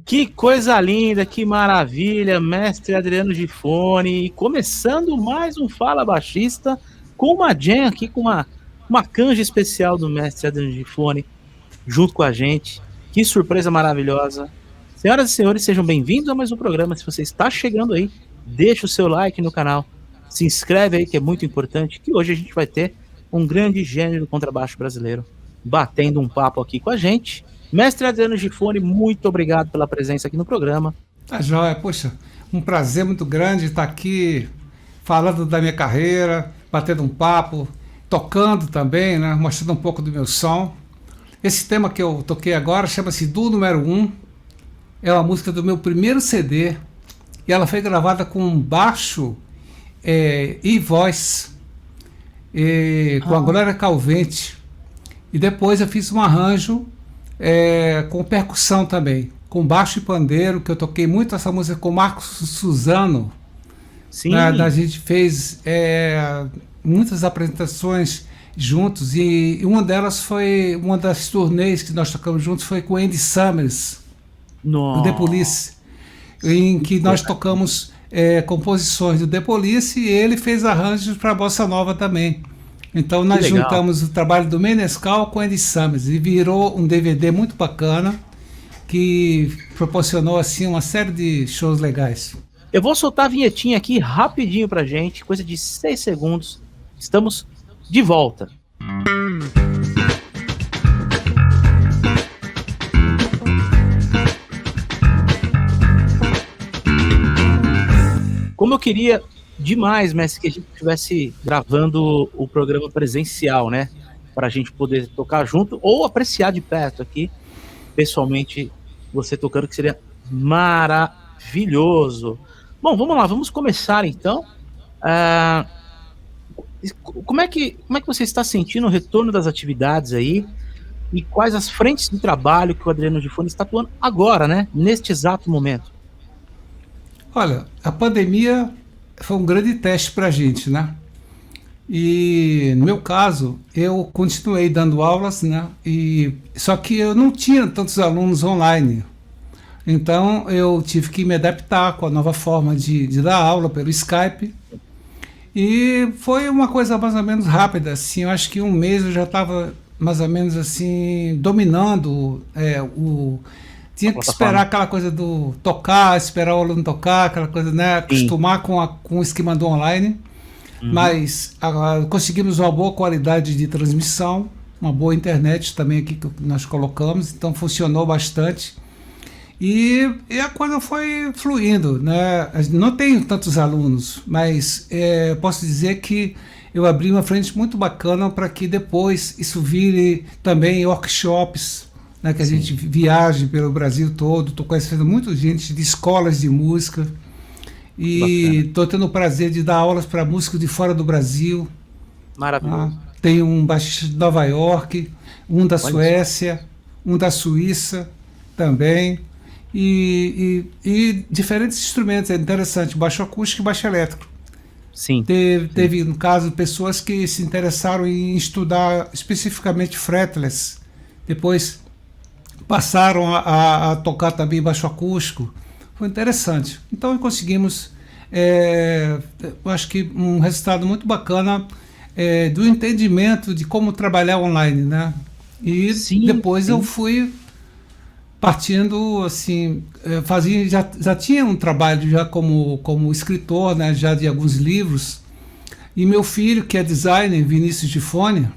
Que coisa linda, que maravilha, mestre Adriano Gifone, e começando mais um Fala Baixista, com uma jam aqui, com uma canja especial do mestre Adriano Gifone, junto com a gente, que surpresa maravilhosa. Senhoras e senhores, sejam bem-vindos a mais um programa. Se você está chegando aí, deixa o seu like no canal, se inscreve aí que é muito importante, que hoje a gente vai ter um grande gênio do contrabaixo brasileiro, batendo um papo aqui com a gente. Mestre Adriano Gifone, muito obrigado pela presença aqui no programa. Tá joia, poxa, um prazer muito grande estar aqui falando da minha carreira, batendo um papo, tocando também, né, mostrando um pouco do meu som. Esse tema que eu toquei agora chama-se Do Número 1, é uma música do meu primeiro CD e ela foi gravada com baixo e voz com a Glória Calvente, e depois eu fiz um arranjo com percussão também, com baixo e pandeiro, que eu toquei muito essa música com Marcos Suzano. Sim. A gente fez muitas apresentações juntos, e uma delas foi, uma das turnês que nós tocamos juntos foi com Andy Summers, do The Police, em que nós tocamos composições do The Police, e ele fez arranjos para a Bossa Nova também. Então nós juntamos o trabalho do Menescal com Andy Summers e virou um DVD muito bacana que proporcionou assim uma série de shows legais. Eu vou soltar a vinhetinha aqui rapidinho pra gente, coisa de 6 segundos. Estamos de volta. Como eu queria demais, mestre, que a gente estivesse gravando o programa presencial, né? Para a gente poder tocar junto ou apreciar de perto aqui, pessoalmente, você tocando, que seria maravilhoso. Bom, vamos lá, vamos começar então. Como é que você está sentindo o retorno das atividades aí? E quais as frentes de trabalho que o Adriano Gifone está atuando agora, né? Neste exato momento? Olha, a pandemia foi um grande teste para a gente, né? E no meu caso, eu continuei dando aulas, né? Só que eu não tinha tantos alunos online. Então eu tive que me adaptar com a nova forma de dar aula pelo Skype. E foi uma coisa mais ou menos rápida, assim. Eu acho que um mês eu já estava mais ou menos assim dominando tinha que esperar aquela coisa do tocar, esperar o aluno tocar, aquela coisa, né? Acostumar com o esquema do online. Mas conseguimos uma boa qualidade de transmissão, uma boa internet também aqui que nós colocamos, então funcionou bastante. E a coisa foi fluindo, né? Não tenho tantos alunos, mas posso dizer que eu abri uma frente muito bacana para que depois isso vire também workshops, né, que a gente viaje pelo Brasil todo. Estou conhecendo muita gente de escolas de música e estou tendo o prazer de dar aulas para músicos de fora do Brasil. Maravilhoso. Tem um baixista de Nova York, um da Suécia, um da Suíça também, e diferentes instrumentos. É interessante, baixo acústico e baixo elétrico. Sim. Teve, no caso, pessoas que se interessaram em estudar especificamente fretless, depois passaram a tocar também baixo acústico. Foi interessante. Então conseguimos, eu acho que um resultado muito bacana do entendimento de como trabalhar online, né? E depois eu fui partindo, assim, já tinha um trabalho já como escritor, né, já de alguns livros, e meu filho, que é designer, Vinícius Gifone,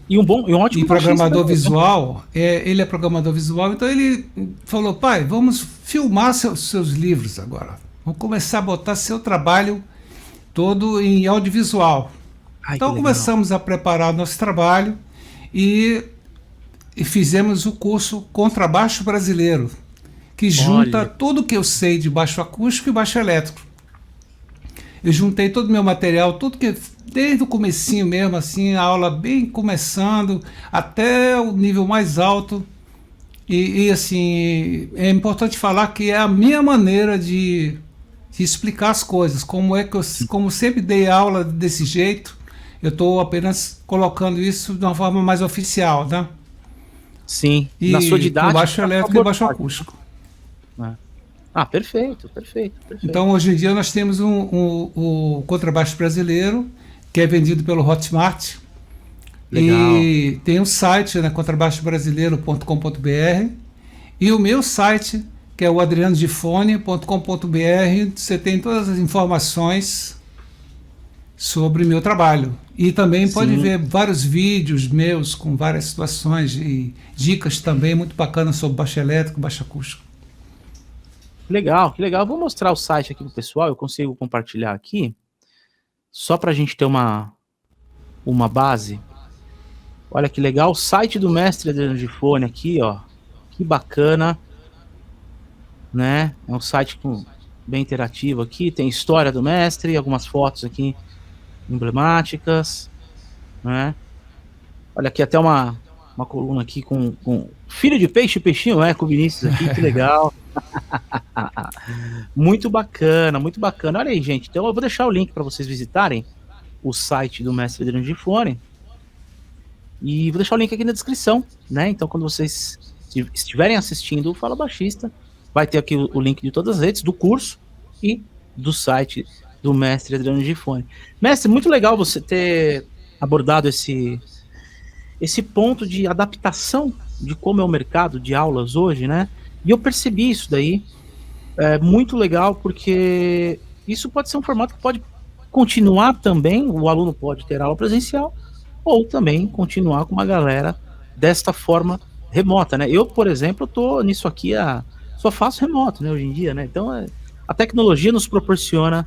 e um ótimo programador visual, ele é programador visual, então ele falou: pai, vamos filmar seus livros agora, vamos começar a botar seu trabalho todo em audiovisual. Então começamos a preparar nosso trabalho e fizemos o curso Contrabaixo Brasileiro, que junta tudo que eu sei de baixo acústico e baixo elétrico. Eu juntei todo o meu material, tudo que desde o comecinho mesmo, assim, a aula bem começando até o nível mais alto. E assim, é importante falar que é a minha maneira de explicar as coisas, como sempre dei aula desse jeito, eu estou apenas colocando isso de uma forma mais oficial, né? Sim, na sua didática. Com baixo elétrico e baixo acústico. É. Ah, perfeito, perfeito, perfeito. Então, hoje em dia, nós temos o contrabaixo brasileiro, que é vendido pelo Hotmart, Legal. e tem um site, né, contrabaixobrasileiro.com.br, e o meu site, que é o adrianodifone.com.br. Você tem todas as informações sobre meu trabalho. E também pode Sim, ver vários vídeos meus com várias situações e dicas também muito bacanas sobre baixo elétrico, baixo acústico. legal, que legal. Eu vou mostrar o site aqui pro pessoal, eu consigo compartilhar aqui, só pra gente ter uma base. Olha que legal, o site do mestre Adriano Gifone aqui, ó. Que bacana, né? É um site bem interativo aqui, tem história do mestre, algumas fotos aqui emblemáticas, né? Olha aqui até uma coluna aqui com filho de peixe, peixinho, com o Vinícius aqui, que legal. Muito bacana, muito bacana. Olha aí, gente. Então eu vou deixar o link para vocês visitarem o site do mestre Adriano Gifone. E vou deixar o link aqui na descrição, né? Então quando vocês estiverem assistindo o Fala Baixista, vai ter aqui o link de todas as redes, do curso e do site do mestre Adriano Gifone. Mestre, muito legal você ter abordado esse ponto de adaptação de como é o mercado de aulas hoje, né? E eu percebi isso daí, é muito legal, porque isso pode ser um formato que pode continuar também, o aluno pode ter aula presencial, ou também continuar com uma galera desta forma remota, né? Eu, por exemplo, tô nisso aqui, só faço remoto, né, hoje em dia, né? Então, a tecnologia nos proporciona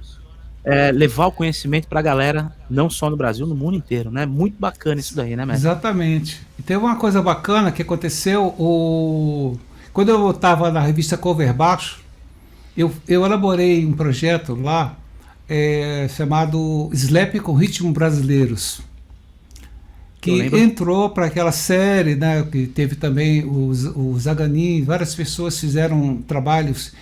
levar o conhecimento para a galera, não só no Brasil, no mundo inteiro, né? Muito bacana isso daí, né, mestre? Exatamente. E tem uma coisa bacana que aconteceu. Quando eu estava na revista Cover Baixo, eu elaborei um projeto lá chamado Slap com Ritmo Brasileiros, Eu que lembro. entrou para aquela série, né, que teve também o Zaganin, várias pessoas fizeram trabalhos,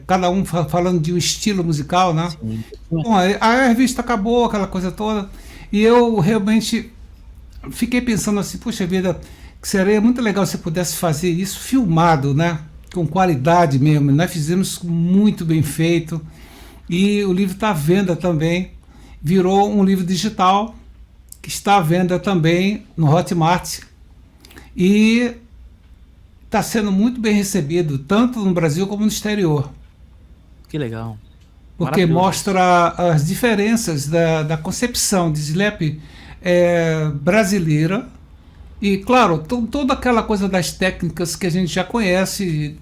cada um falando de um estilo musical, né? Sim. Bom, a revista acabou, aquela coisa toda, e eu realmente fiquei pensando assim, puxa vida, que seria muito legal se pudesse fazer isso filmado, né? Com qualidade mesmo. Nós fizemos muito bem feito, e o livro está à venda também, virou um livro digital, que está à venda também no Hotmart, e está sendo muito bem recebido, tanto no Brasil como no exterior. Que legal. Porque mostra as diferenças da concepção de slap brasileira e, claro, toda aquela coisa das técnicas que a gente já conhece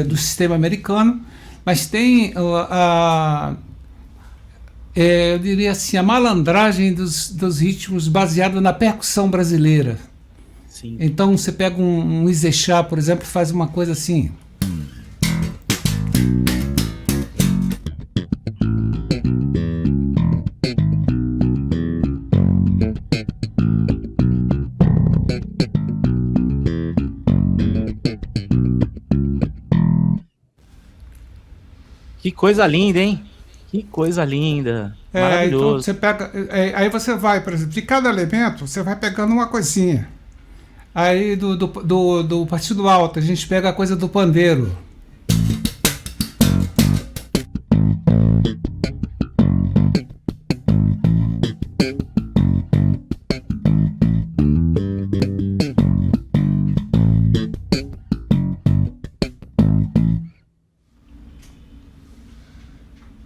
do sistema americano, mas tem eu diria assim, a malandragem dos ritmos baseado na percussão brasileira. Sim. Então você pega um Izexá, por exemplo, e faz uma coisa assim. Que coisa linda, hein? Que coisa linda. Maravilhoso. Então você pega. Aí você vai, por exemplo, de cada elemento, você vai pegando uma coisinha. Aí do partido alto, a gente pega a coisa do pandeiro.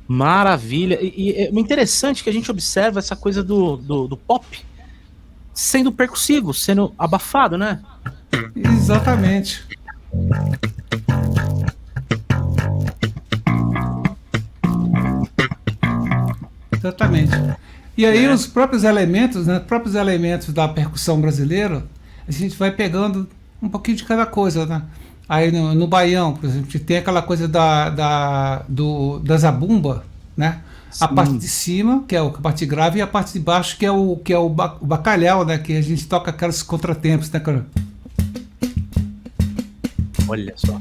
Maravilha. E é interessante que a gente observa essa coisa do pop sendo percussivo, sendo abafado, né? Exatamente. Exatamente. E aí os próprios elementos, né, próprios elementos da percussão brasileira, a gente vai pegando um pouquinho de cada coisa, né? Aí no baião, por exemplo, tem aquela coisa da zabumba, né? Sim. A parte de cima, que é a parte grave, e a parte de baixo, que é o bacalhau, né? Que a gente toca aqueles contratempos, né, cara? Olha só.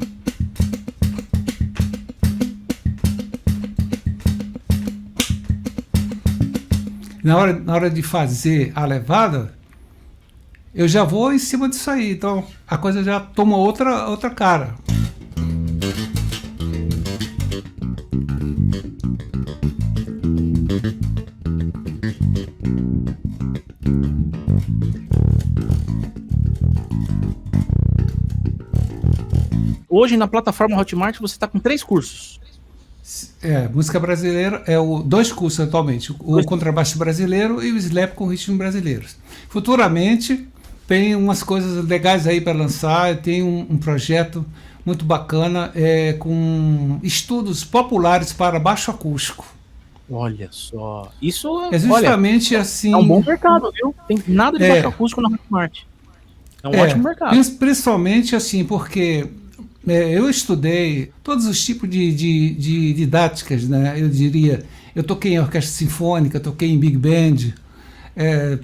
Na hora de fazer a levada, eu já vou em cima disso aí. Então a coisa já toma outra cara. Hoje na plataforma Hotmart você está com 3 cursos. Música brasileira dois cursos atualmente, o contrabaixo brasileiro e o slap com ritmo brasileiro. Futuramente tem umas coisas legais aí para lançar, tem um projeto muito bacana com estudos populares para baixo acústico. Olha só, isso é justamente assim. É um bom mercado, viu? Tem nada de baixo acústico na Hotmart. É um ótimo mercado. Principalmente assim, porque eu estudei todos os tipos de didáticas, né? Eu diria, eu toquei em orquestra sinfônica, toquei em big band,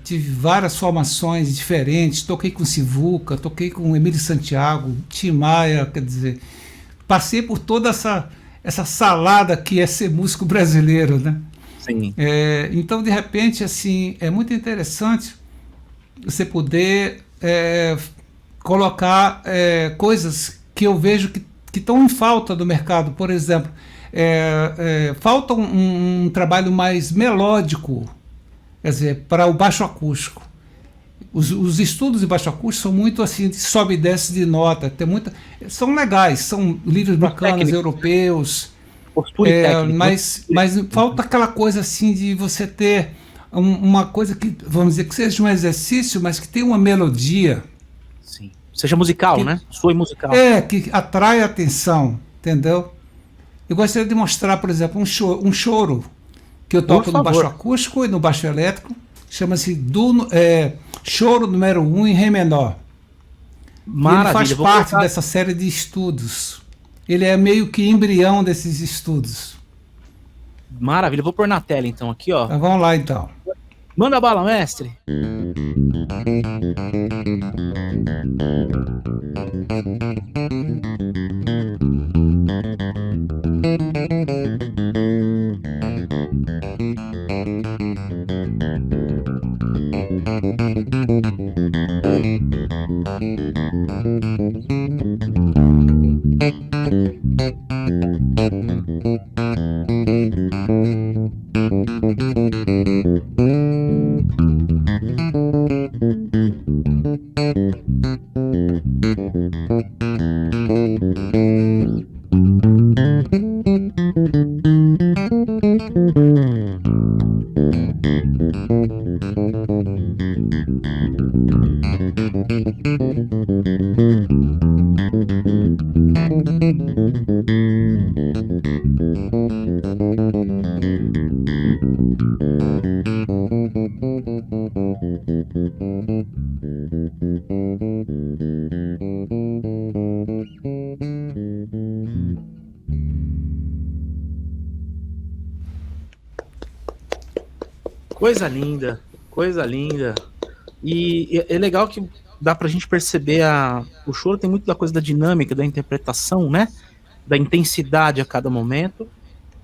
tive várias formações diferentes, toquei com Sivuca, toquei com Emílio Santiago, Tim Maia, quer dizer, passei por toda essa salada que é ser músico brasileiro, né? Sim. Então, de repente, assim, é muito interessante você poder colocar coisas que eu vejo que estão em falta do mercado. Por exemplo, falta um trabalho mais melódico, quer dizer, para o baixo acústico. Os estudos de baixo acústico são muito assim, de sobe e desce de nota. São legais, são livros bacanas, europeus. Mas falta aquela coisa assim de você ter uma coisa que, vamos dizer, que seja um exercício, mas que tenha uma melodia. Sim. Seja musical, né? Soe musical. Que atrai a atenção, entendeu? Eu gostaria de mostrar, por exemplo, um choro que eu toco no baixo acústico e no baixo elétrico. Chama-se Choro número 1 em Ré menor. Maravilha, ele faz parte dessa série de estudos. Ele é meio que embrião desses estudos. Maravilha, vou pôr na tela então aqui, ó. Então, vamos lá então. Manda bala, mestre. Coisa linda, coisa linda. E é legal que dá pra gente perceber o choro tem muito da coisa da dinâmica, da interpretação, né? Da intensidade a cada momento.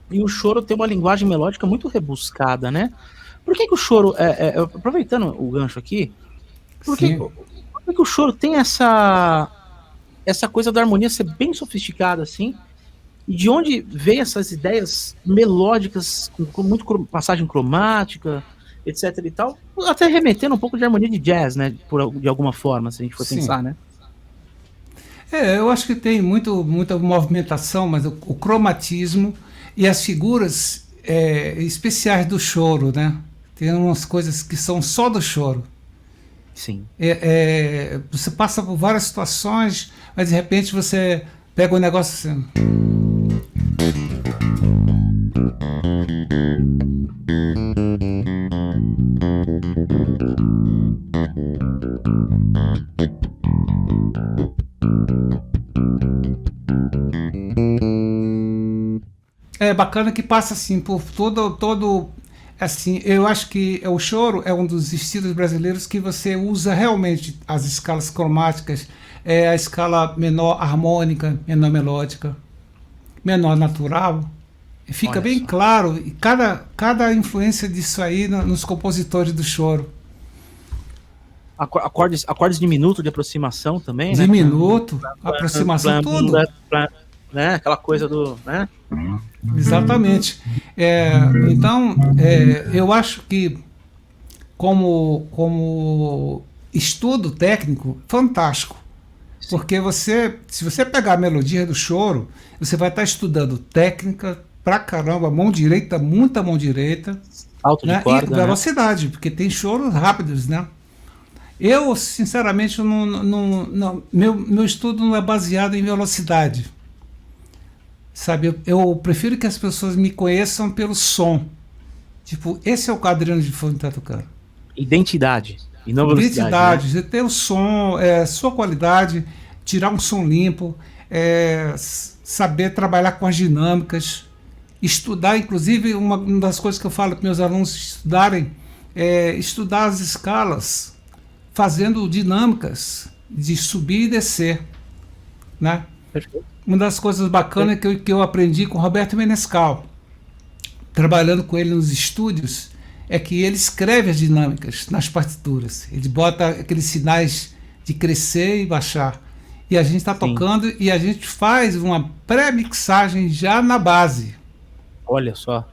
E o choro tem uma linguagem melódica muito rebuscada, né? Por que o choro, aproveitando o gancho aqui, por que o choro tem essa coisa da harmonia ser bem sofisticada assim? E de onde veio essas ideias melódicas, com muito passagem cromática, etc e tal, até remetendo um pouco de harmonia de jazz, né? De alguma forma, se a gente for pensar, né? Eu acho que tem muita movimentação, mas o cromatismo e as figuras especiais do choro, né? Tem umas coisas que são só do choro. Sim. Você passa por várias situações, mas de repente você pega um negócio assim. É bacana que passa assim por todo assim, eu acho que o choro é um dos estilos brasileiros que você usa realmente as escalas cromáticas, a escala menor harmônica, menor melódica, menor natural. Fica bem claro, e cada influência disso aí nos compositores do choro. Acordes diminutos de aproximação também, né? Diminuto, aproximação, tudo. Né? Aquela coisa do... Né? Exatamente. Então, eu acho que como estudo técnico, fantástico. sim. Porque se você pegar a melodia do choro, você vai estar estudando técnica pra caramba, mão direita, muita mão direita, Salto de né? E corda, né? velocidade, porque tem choros rápidos, né? Eu, sinceramente, meu estudo não é baseado em velocidade, sabe? Eu prefiro que as pessoas me conheçam pelo som. Tipo, esse é o Adriano de Fone que tá tocando. Identidade e não velocidade, né? Identidade, você ter o som, sua qualidade, tirar um som limpo, saber trabalhar com as dinâmicas, estudar, inclusive, uma das coisas que eu falo para meus alunos estudarem é estudar as escalas, fazendo dinâmicas de subir e descer, né? Perfeito. Uma das coisas bacanas que eu aprendi com o Roberto Menescal, trabalhando com ele nos estúdios, é que ele escreve as dinâmicas nas partituras. Ele bota aqueles sinais de crescer e baixar. E a gente está tocando e a gente faz uma pré-mixagem já na base. Olha só.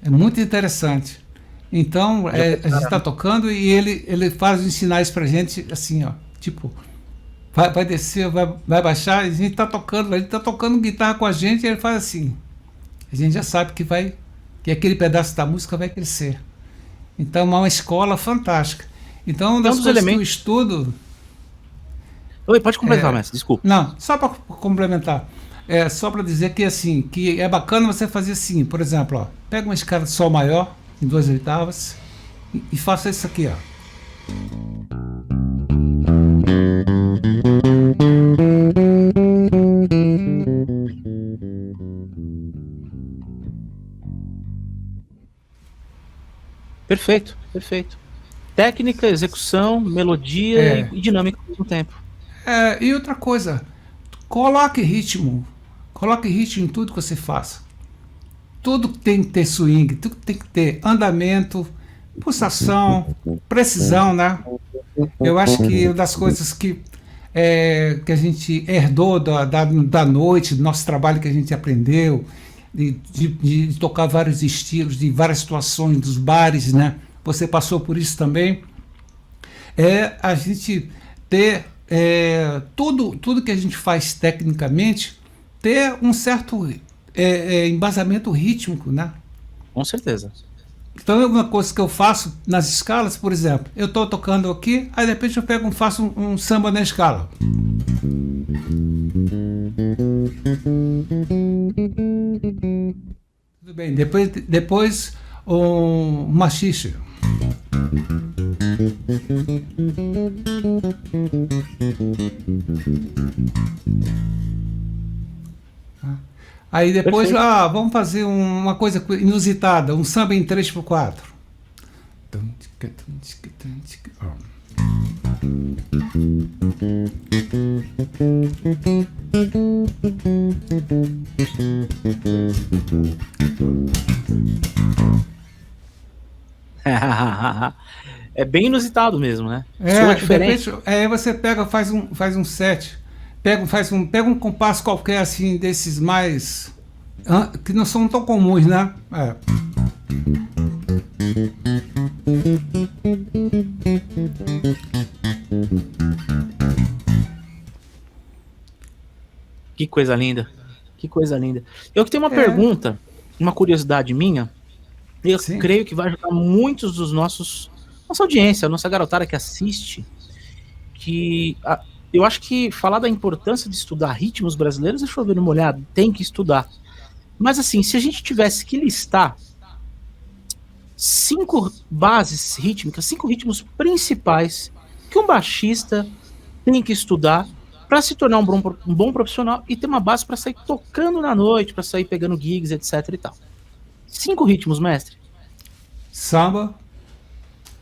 É muito interessante. Então, a gente está tocando e ele faz os sinais para a gente assim, ó, tipo, vai descer, vai baixar, a gente está tocando, ele está tocando guitarra com a gente e ele faz assim. A gente já sabe que aquele pedaço da música vai crescer. Então, é uma escola fantástica. Então, uma das coisas que eu estudo... Oi, pode completar, mestre, desculpa. Não, só para complementar. Só para dizer que, assim, que é bacana você fazer assim, por exemplo, ó, pega uma escala de sol maior, em 2 oitavas, e faça isso aqui, ó. Perfeito, perfeito. Técnica, execução, melodia e dinâmica ao mesmo tempo. E outra coisa, coloque ritmo em tudo que você faça. Tudo tem que ter swing, tudo tem que ter andamento, pulsação, precisão, né? Eu acho que uma das coisas que a gente herdou da noite, do nosso trabalho que a gente aprendeu, de tocar vários estilos, de várias situações, dos bares, né? Você passou por isso também. A gente ter tudo que a gente faz tecnicamente, ter um certo embasamento rítmico, né? Com certeza. Então, é uma coisa que eu faço nas escalas, por exemplo, eu estou tocando aqui, aí de repente eu faço um samba na escala. Tudo bem, depois um machixe. Aí depois, vamos fazer uma coisa inusitada, um samba em 3/4. É bem inusitado mesmo, né? Soa diferente. De repente, aí você faz um set, pega um compasso qualquer assim, desses mais que não são tão comuns, né? Que coisa linda, que coisa linda. Eu que tenho uma pergunta, uma curiosidade minha, eu creio que vai ajudar muitos dos nossa audiência, a nossa garotada que assiste, eu acho que falar da importância de estudar ritmos brasileiros é chover no molhado, tem que estudar. Mas assim, se a gente tivesse que listar 5 bases rítmicas, 5 ritmos principais que um baixista tem que estudar para se tornar um bom profissional e ter uma base para sair tocando na noite, para sair pegando gigs, etc e tal. 5 ritmos, mestre. Samba,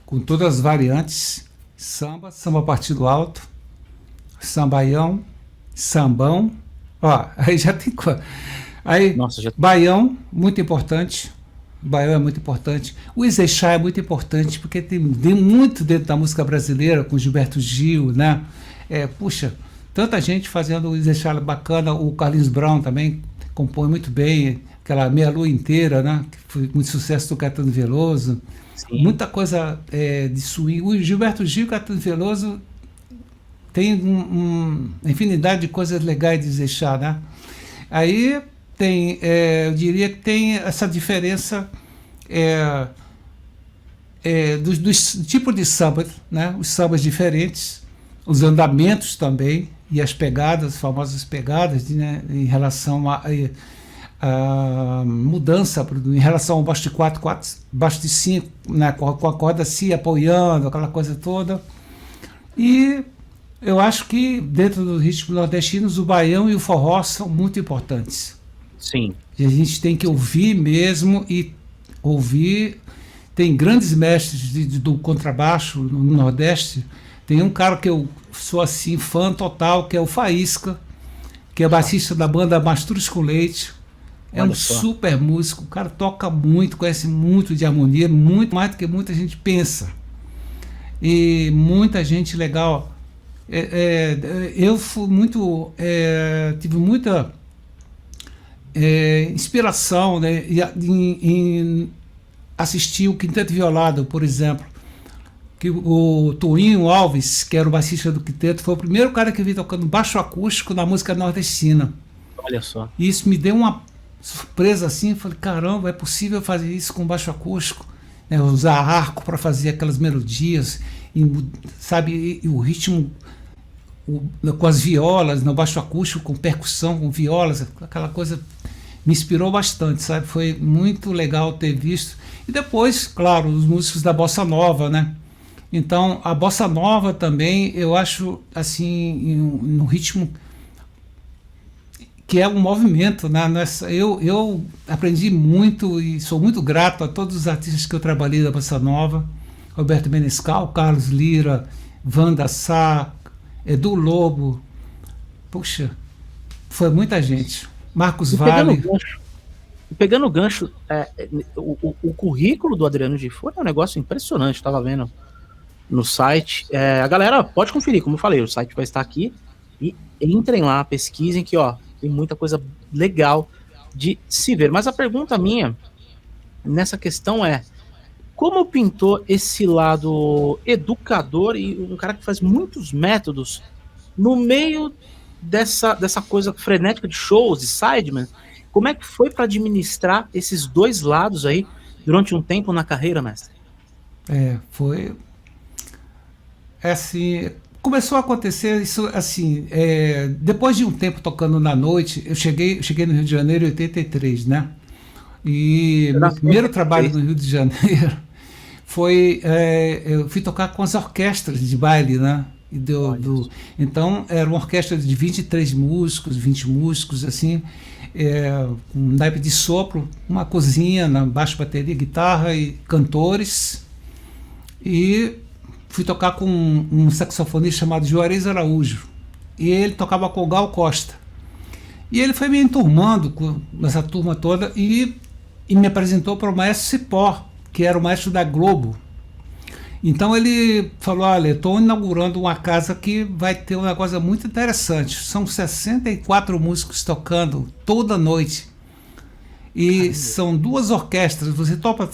com todas as variantes. Samba partido alto, sambaião, sambão. Ó, aí já tem... Aí, baião, muito importante. Baião é muito importante. O Izexá é muito importante, porque tem muito dentro da música brasileira, com Gilberto Gil, né? Puxa, tanta gente fazendo o Izexá bacana. O Carlinhos Brown também compõe muito bem, aquela Meia Lua Inteira, né? Que foi muito sucesso do Caetano Veloso. Sim. Muita coisa de swing. O Gilberto Gil e o Caetano Veloso tem uma infinidade de coisas legais de deixar, né? Aí tem, eu diria que tem essa diferença dos tipos de samba, né? Os sambas diferentes, os andamentos também e as pegadas, as famosas pegadas, né? Em relação a mudança em relação ao baixo de 4, baixo de 5, né, com a corda se apoiando, aquela coisa toda. E eu acho que dentro dos ritmos nordestinos o baião e o forró são muito importantes. Sim. E a gente tem que ouvir mesmo e ouvir. Tem grandes mestres do contrabaixo no Nordeste. Tem um cara que eu sou assim fã total, que é o Faísca, que é baixista da banda Mastruz com Leite. É um super músico, o cara toca muito, conhece muito de harmonia, muito mais do que muita gente pensa. E muita gente legal. Eu fui muito, tive muita inspiração, né, em assistir o Quinteto Violado, por exemplo. Que o Toinho Alves, que era o baixista do quinteto, foi o primeiro cara que eu vi tocando baixo acústico na música nordestina. Olha só. E isso me deu uma surpresa assim, falei, caramba, é possível fazer isso com baixo acústico, né? Usar arco para fazer aquelas melodias, sabe, e o ritmo com as violas, no baixo acústico, com percussão, com violas, aquela coisa me inspirou bastante, sabe, foi muito legal ter visto. E depois, claro, os músicos da Bossa Nova, né? Então, a Bossa Nova também, eu acho, assim, no ritmo que é um movimento, né? Eu aprendi muito e sou muito grato a todos os artistas que eu trabalhei da Bossa Nova, Roberto Menescal, Carlos Lira, Wanda Sá, Edu Lobo, puxa, foi muita gente, Marcos Vale. Pegando o gancho, o currículo do Adriano Gifone é um negócio impressionante, estava vendo no site, a galera pode conferir, como eu falei, o site vai estar aqui, e entrem lá, pesquisem que, ó, tem muita coisa legal de se ver. Mas a pergunta minha nessa questão é: como pintou esse lado educador e um cara que faz muitos métodos no meio dessa coisa frenética de shows e sidemen? Como é que foi para administrar esses dois lados aí durante um tempo na carreira, mestre? Foi assim. Começou a acontecer isso assim, depois de um tempo tocando na noite, eu cheguei no Rio de Janeiro em 83, né? E meu primeiro trabalho no Rio de Janeiro foi, eu fui tocar com as orquestras de baile, né? Então, era uma orquestra de 23 músicos, 20 músicos, assim, um naipe de sopro, uma cozinha, na baixo, bateria, guitarra e cantores. E fui tocar com um saxofonista chamado Juarez Araújo, e ele tocava com o Gal Costa. E ele foi me enturmando com essa turma toda e me apresentou para o maestro Cipó, que era o maestro da Globo. Então ele falou: olha, estou inaugurando uma casa que vai ter um negócio muito interessante. São 64 músicos tocando toda noite. E são 2 orquestras. Você topa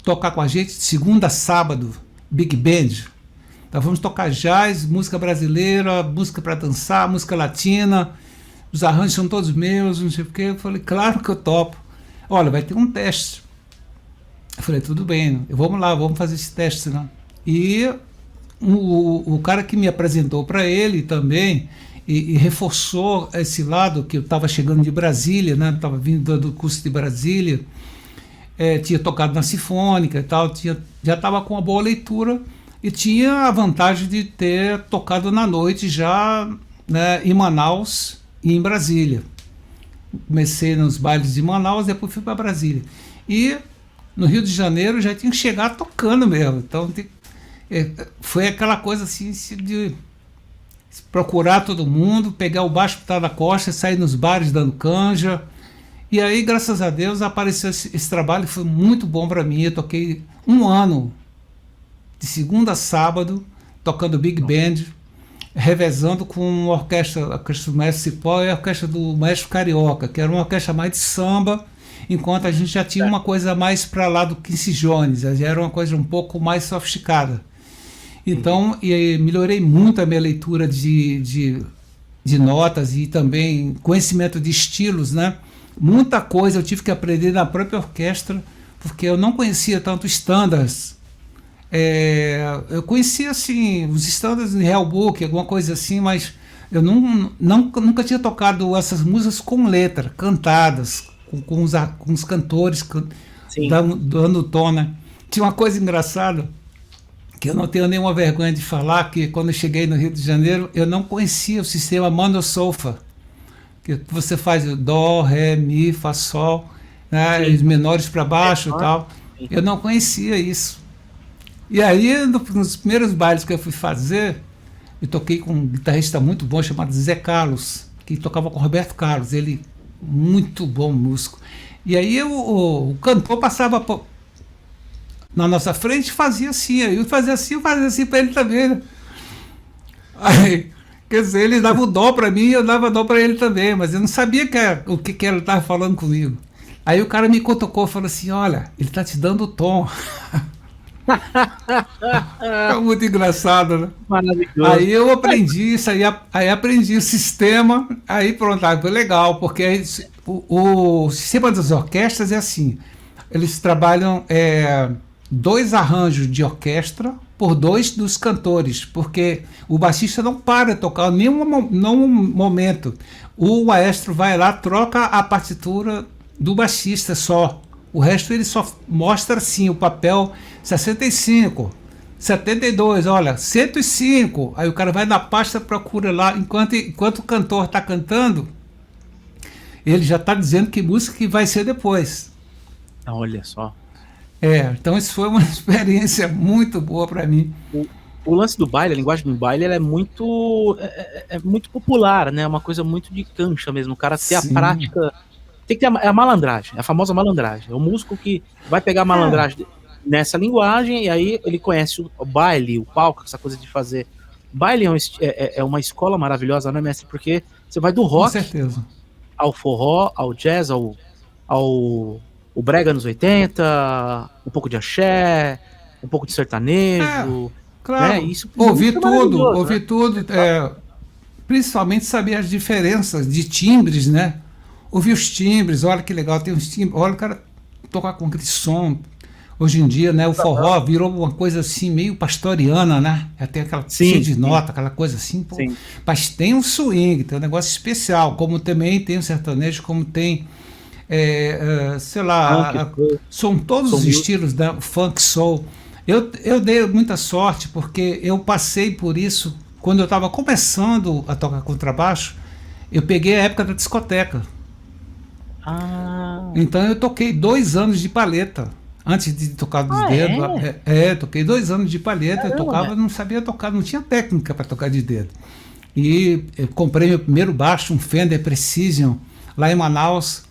tocar com a gente de segunda a sábado, Big Band. Então vamos tocar jazz, música brasileira, música para dançar, música latina, os arranjos são todos meus, não sei o quê. Eu falei, claro que eu topo. Olha, vai ter um teste. Eu falei, tudo bem, vamos lá, vamos fazer esse teste, né? E o cara que me apresentou para ele também e reforçou esse lado, que eu estava chegando de Brasília, né? Estava vindo do curso de Brasília, tinha tocado na Sinfônica e tal, já estava com uma boa leitura. E tinha a vantagem de ter tocado na noite já, né, em Manaus e em Brasília. Comecei nos bailes de Manaus, depois fui para Brasília. E no Rio de Janeiro já tinha que chegar tocando mesmo. Então foi aquela coisa assim de procurar todo mundo, pegar o baixo que estava na costa, sair nos bares dando canja. E aí, graças a Deus, apareceu esse trabalho, foi muito bom para mim. Eu toquei 1 ano de segunda a sábado, tocando Big Band, revezando com a orquestra do Maestro Cipó e a orquestra do Maestro Carioca, que era uma orquestra mais de samba, enquanto a gente já tinha uma coisa mais para lá do Quincy Jones, já era uma coisa um pouco mais sofisticada. Então, melhorei muito a minha leitura de notas e também conhecimento de estilos, né? Muita coisa eu tive que aprender na própria orquestra, porque eu não conhecia tanto standards. Eu conhecia assim os standards de Hellbook, alguma coisa assim, mas eu nunca tinha tocado essas músicas com letra, cantadas, com os cantores Sim. dando tom, né? Tinha uma coisa engraçada que eu não tenho nenhuma vergonha de falar, que quando eu cheguei no Rio de Janeiro, eu não conhecia o sistema monosolfa, que você faz o dó, ré, mi, fá, sol, né, os menores para baixo e tal. Sim. Eu não conhecia isso. E aí, nos primeiros bailes que eu fui fazer, eu toquei com um guitarrista muito bom chamado Zé Carlos, que tocava com Roberto Carlos, ele muito bom músico. E aí o cantor passava na nossa frente, fazia assim, eu fazia assim para ele também, né? Aí, quer dizer, ele dava o dó para mim e eu dava dó para ele também, mas eu não sabia o que ele estava falando comigo. Aí o cara me cutucou e falou assim: olha, ele está te dando o tom. É muito engraçado, né? Maravilhoso. Aí eu aprendi isso, aí aprendi o sistema, aí pronto, aí foi legal, porque aí, o sistema das orquestras é assim, eles trabalham 2 arranjos de orquestra por 2 dos cantores, porque o baixista não para de tocar em nenhum momento. O maestro vai lá, troca a partitura do baixista só. O resto ele só mostra assim o papel 65, 72, olha, 105. Aí o cara vai na pasta, procura lá, enquanto o cantor está cantando, ele já está dizendo que música que vai ser depois. Olha só. Então isso foi uma experiência muito boa para mim. O lance do baile, a linguagem do baile, ela é muito popular, né? É uma coisa muito de cancha mesmo. O cara ter a prática, tem que ter a malandragem, a famosa malandragem. É o músico que vai pegar a malandragem nessa linguagem e aí ele conhece o baile, o palco, essa coisa de fazer. Baile é uma escola maravilhosa, né, mestre? Porque você vai do rock ao forró, ao jazz, o brega nos 80, um pouco de axé, um pouco de sertanejo. Claro, né? Isso ouvi tudo, principalmente saber as diferenças de timbres, né? Ouvir os timbres, olha que legal, tem uns timbres, olha o cara tocar com aquele som. Hoje em dia, né, o forró virou uma coisa assim, meio pastoriana, né? Tem aquela cheia de nota, aquela coisa assim, pô. Mas tem um swing, tem um negócio especial, como também tem o sertanejo, como tem, sei lá, são todos os estilos da funk, soul. Eu dei muita sorte, porque eu passei por isso quando eu estava começando a tocar contrabaixo. Eu peguei a época da discoteca. Então eu toquei 2 anos de palheta antes de tocar dos dedos. Toquei 2 anos de palheta. Eu tocava, não sabia tocar, não tinha técnica para tocar de dedo. E eu comprei meu primeiro baixo, um Fender Precision, lá em Manaus.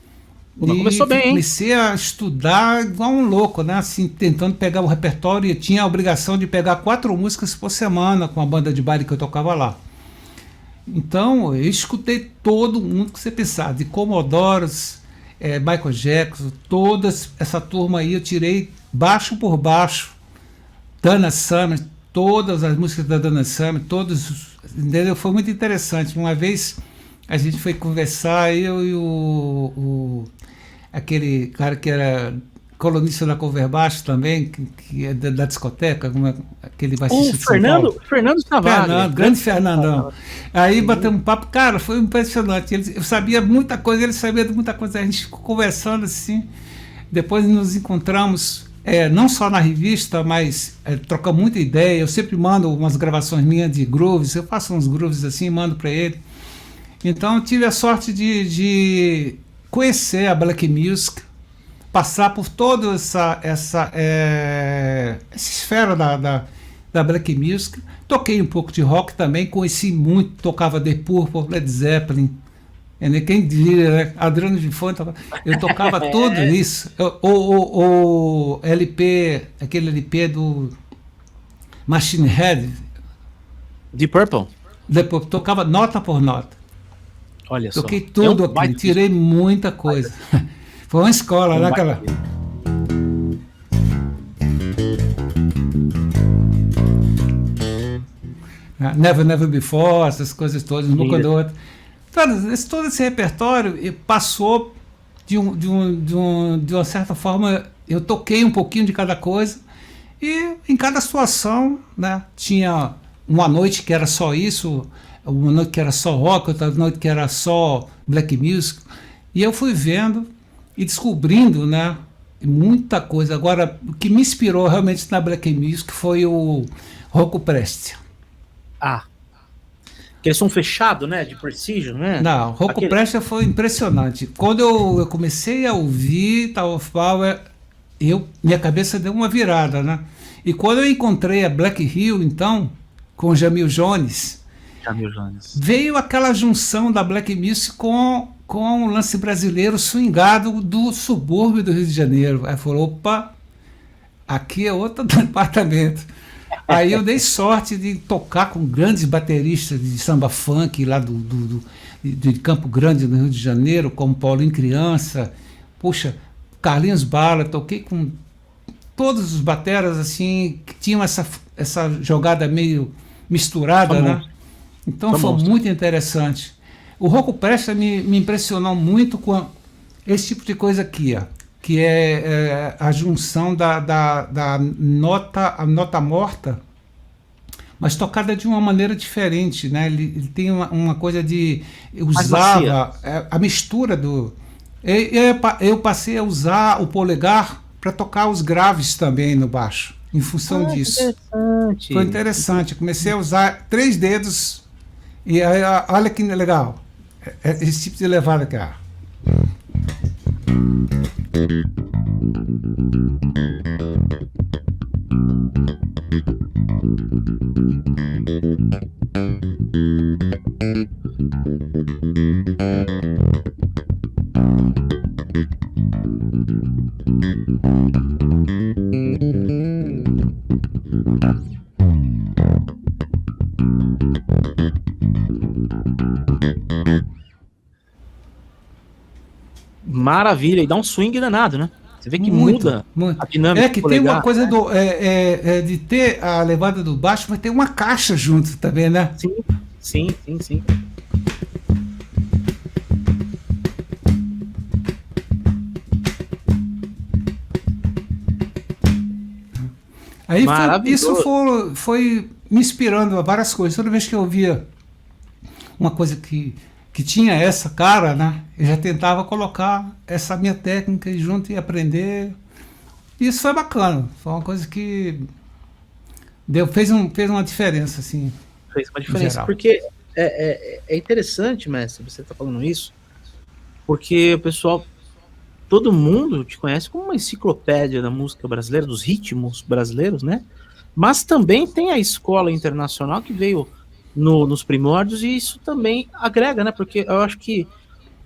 Começou bem, hein? Comecei a estudar igual um louco, né? Assim, tentando pegar o repertório, e tinha a obrigação de pegar 4 músicas por semana com a banda de baile que eu tocava lá. Então, eu escutei todo mundo que você pensar, de Commodoros, Michael Jackson, toda essa turma aí, eu tirei baixo por baixo, Donna Summer, todas as músicas da Donna Summer, entendeu? Foi muito interessante. Uma vez a gente foi conversar, eu e aquele cara que era colunista da Cover Baixo também, que é da discoteca, aquele baixista de São Paulo. Fernando Tavares. Grande Fernandão. Aí batemos um papo, cara, foi impressionante. Eu sabia muita coisa, ele sabia de muita coisa. A gente ficou conversando assim. Depois nos encontramos, não só na revista, mas troca muita ideia. Eu sempre mando umas gravações minhas de grooves, eu faço uns grooves assim, mando para ele. Então eu tive a sorte de conhecer a Black Music, passar por toda essa esfera da Black Music. Toquei um pouco de rock também, conheci muito, tocava The Purple, Led Zeppelin, quem diria, né? Adriano Gifone, eu tocava tudo isso. O LP, aquele LP do Machine Head, Deep Purple, depois tocava nota por nota. Olha só. Toquei tudo aqui, tirei muita coisa. Foi uma escola, né, aquela? Never Never Before, essas coisas todas, Nunca do Outro. Todo esse repertório passou de uma certa forma, eu toquei um pouquinho de cada coisa, e em cada situação, né, tinha uma noite que era só isso, uma noite que era só rock, outra noite que era só black music, e eu fui vendo e descobrindo, né, muita coisa. Agora, o que me inspirou realmente na black music foi o Rocco Prestia. Aquele som fechado, né, de Precision, né? Não, Rocco Prestia foi impressionante. Quando eu comecei a ouvir Tower of Power, minha cabeça deu uma virada, né? E quando eu encontrei a Black Hill, então, com Jamil Jones, veio aquela junção da Black Music com o lance brasileiro swingado do subúrbio do Rio de Janeiro. Aí falou, opa, aqui é outro departamento. Aí eu dei sorte de tocar com grandes bateristas de samba funk lá de Campo Grande, no Rio de Janeiro, como Paulinho Criança, puxa, Carlinhos Bala, toquei com todos os bateras assim, que tinham essa jogada meio misturada, né? Então foi muito interessante. O Rocco Prestia me impressionou muito com esse tipo de coisa aqui, ó, que é a junção da nota morta, mas tocada de uma maneira diferente, né? Ele tem uma coisa de usava a mistura do. Eu passei a usar o polegar para tocar os graves também no baixo, em função disso. Interessante. Foi interessante. Comecei a usar 3 dedos e aí, olha que legal. Esse tipo de levada aqui, ó. Maravilha, e dá um swing danado, né? Você vê que muda a dinâmica. Que tem uma coisa de ter a levada do baixo, mas tem uma caixa junto também, né? Sim. Aí isso foi me inspirando a várias coisas. Toda vez que eu via uma coisa que tinha essa cara, né? Eu já tentava colocar essa minha técnica junto e aprender. Isso foi bacana. Foi uma coisa que fez uma diferença, assim. Fez uma diferença, porque é interessante, mestre, você tá falando isso, porque o pessoal, todo mundo te conhece como uma enciclopédia da música brasileira, dos ritmos brasileiros, né? Mas também tem a escola internacional que veio nos primórdios, e isso também agrega, né? Porque eu acho que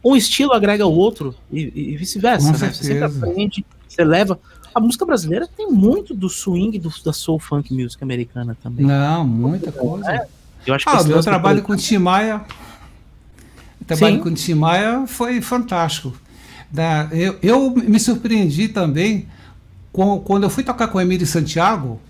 um estilo agrega o outro e vice-versa, né? Você sempre aprende, você leva. A música brasileira tem muito do swing da soul funk music americana também. Não, muita coisa. Eu acho que meu trabalho com o Tim Maia, foi fantástico. Eu me surpreendi também quando eu fui tocar com o Emílio Santiago,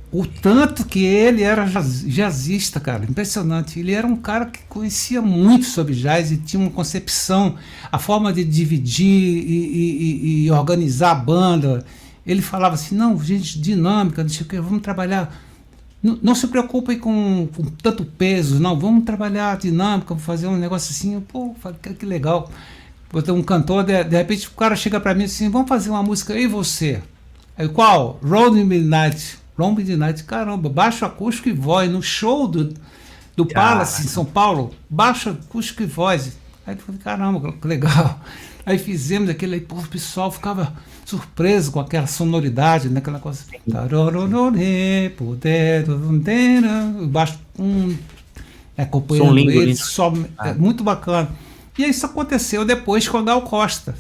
o tanto que ele era jazzista, cara, impressionante. Ele era um cara que conhecia muito sobre jazz e tinha uma concepção, a forma de dividir e organizar a banda. Ele falava assim, não, gente, dinâmica, não sei o que, vamos trabalhar, não se preocupem com tanto peso, não, vamos trabalhar dinâmica, vamos fazer um negócio assim. Pô, falei, que legal. Botei um cantor, de repente o cara chega pra mim assim, vamos fazer uma música, e você? Aí, qual? Rolling Midnight. Caramba, baixo acústico e voz, no show do Palace em São Paulo, baixo acústico e voz. Aí eu falei, caramba, que legal. Aí fizemos aquele, aí o pessoal ficava surpreso com aquela sonoridade, né, aquela coisa. O baixo acompanhando ele, só, muito bacana. E isso aconteceu depois com a Gal Costa.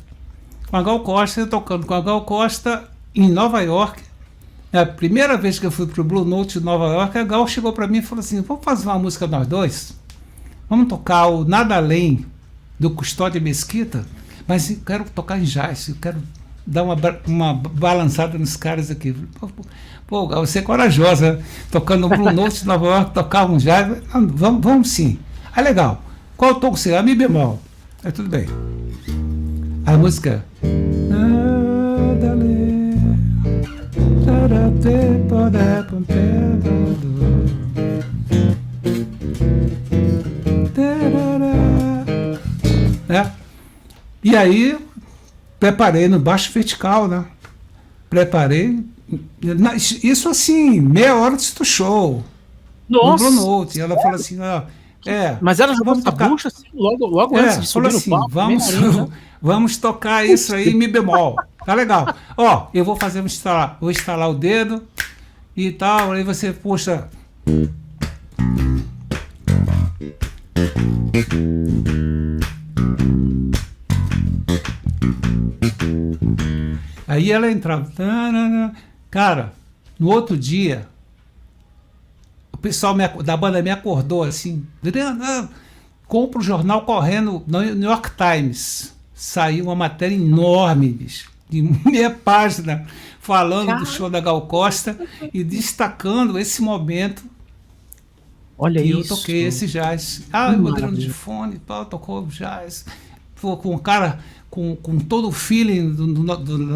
Eu tocando com a Gal Costa em Nova York. A primeira vez que eu fui pro Blue Note de Nova York, a Gal chegou para mim e falou assim, vamos fazer uma música nós dois? Vamos tocar o Nada Além do Custódio Mesquita, mas eu quero tocar em jazz, eu quero dar uma balançada nos caras aqui. Pô, você é corajosa, né? Tocando um Blue Note de Nova York, tocava um jazz. Vamos sim. Ah, legal. Qual tom que você é? Mi bemol. É tudo bem. A música. Né? E aí, preparei no baixo vertical, né? Preparei. Isso assim, meia hora antes do show. Nossa! No Blue Note. E ela falou assim: ó, mas ela jogou vamos essa tocar. bucha assim, logo antes de subir Falou no assim: palco. vamos tocar isso aí em Mi bemol. Tá legal. Ó, eu vou fazer vou instalar o dedo e tal. Aí você puxa. Aí ela entrava. Cara, no outro dia, o pessoal da banda me acordou assim. Compra o jornal correndo no New York Times. Saiu uma matéria enorme, bicho, de meia página, falando do show da Gal Costa e destacando esse momento. Olha que isso. Eu toquei esse jazz. O Adriano de Fone, tocou jazz. Com o cara com todo o feeling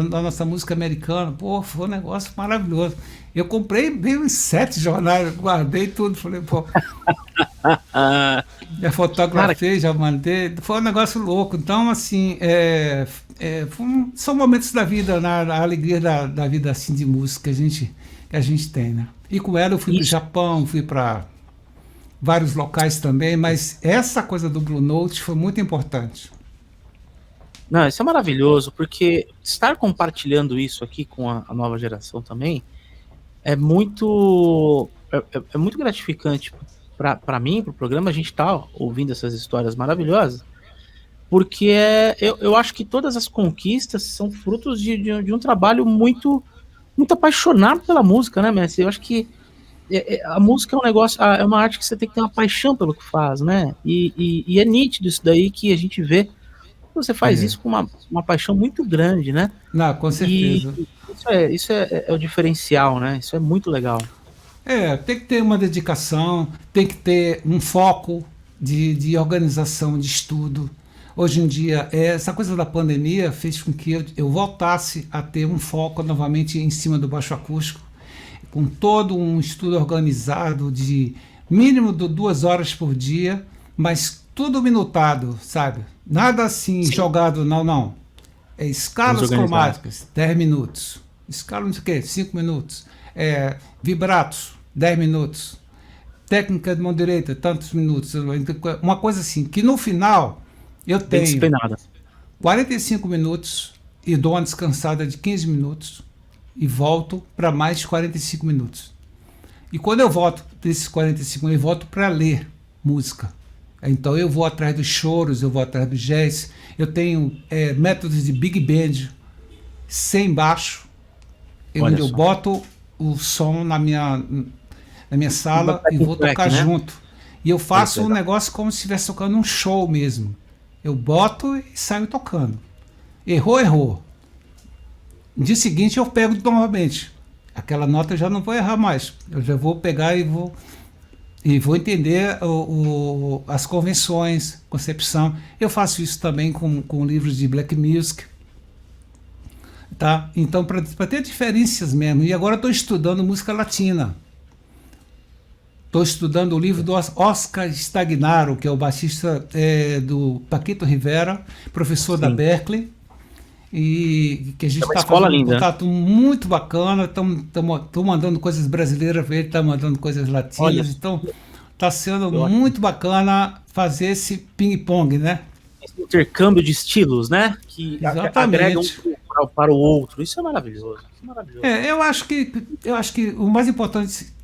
da nossa música americana. Pô, foi um negócio maravilhoso. Eu comprei bem 7 jornais, guardei tudo. Falei, pô. Já fotografei, já mandei. Foi um negócio louco. Então, assim, são momentos da vida, a alegria da vida assim, de música que a gente tem, né? E com ela eu fui para o Japão, fui para vários locais também, mas essa coisa do Blue Note foi muito importante. Não, isso é maravilhoso, porque estar compartilhando isso aqui com a nova geração também é muito gratificante para mim, para o programa. A gente tá ouvindo essas histórias maravilhosas, porque eu acho que todas as conquistas são frutos de um trabalho muito apaixonado pela música, né, Messi? Eu acho que a música é um negócio, é uma arte que você tem que ter uma paixão pelo que faz, né? E é nítido isso daí, que a gente vê. Você faz isso com uma paixão muito grande, né? Não, com certeza. E isso é o diferencial, né? Isso é muito legal. Tem que ter uma dedicação, tem que ter um foco de organização, de estudo. Hoje em dia, essa coisa da pandemia fez com que eu voltasse a ter um foco novamente em cima do baixo acústico, com todo um estudo organizado de mínimo de 2 horas por dia, mas tudo minutado, sabe? Nada assim jogado, não. Escalas cromáticas, 10 minutos. Escala não sei o quê, 5 minutos. Vibratos, 10 minutos. Técnica de mão direita, tantos minutos. Uma coisa assim, que no final eu tenho 45 minutos e dou uma descansada de 15 minutos e volto para mais 45 minutos. E quando eu volto desses 45 minutos, eu volto para ler música. Então eu vou atrás dos choros, eu vou atrás do jazz. Eu tenho métodos de big band sem baixo, onde eu boto o som na minha sala e vou tocar junto. E eu faço um negócio como se estivesse tocando um show mesmo. Eu boto e saio tocando. Errou. No dia seguinte eu pego novamente. Aquela nota eu já não vou errar mais. Eu já vou pegar e vou entender as convenções, concepção. Eu faço isso também com livros de black music. Tá? Então, para ter diferenças mesmo. E agora estou estudando música latina. Estou estudando o livro do Oscar Stagnaro, que é o baixista do Paquito Rivera, professor da Berkeley. E que a gente está fazendo um contato muito bacana. Estou mandando coisas brasileiras para ele, está mandando coisas latinas. Então, está sendo muito bacana fazer esse ping-pong, né? Esse intercâmbio de estilos, né? Que agrega um para o outro. Isso é maravilhoso. Eu acho que o mais importante,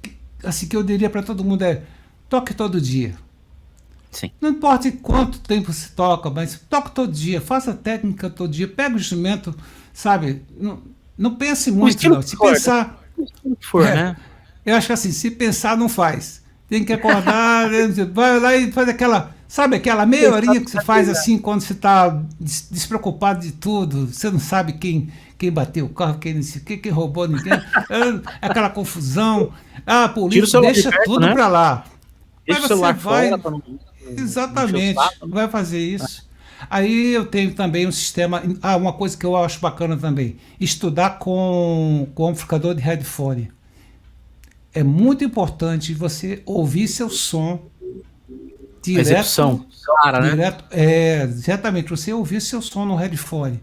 assim, que eu diria para todo mundo é: toque todo dia. Sim. Não importa quanto tempo se toca, mas toque todo dia, faça técnica todo dia, pega o instrumento, sabe? Não pense muito, não. Se pensar. Né? Eu acho que assim, se pensar, não faz. Tem que acordar, vai lá e faz aquela Sabe aquela meia horinha que você faz assim quando você está despreocupado de tudo, você não sabe quem bateu o carro, quem não sei o que, quem roubou ninguém, aquela confusão, a Tira o polícia celular de deixa perto, tudo né? para lá. Aí Deixa o você celular vai, fora pra não encher o exatamente, saco. vai fazer isso. Aí eu tenho também um sistema, uma coisa que eu acho bacana também, estudar com amplificador de headphone. É muito importante você ouvir seu som A execução, direto, clara, né? exatamente, você ouvir seu som no headphone.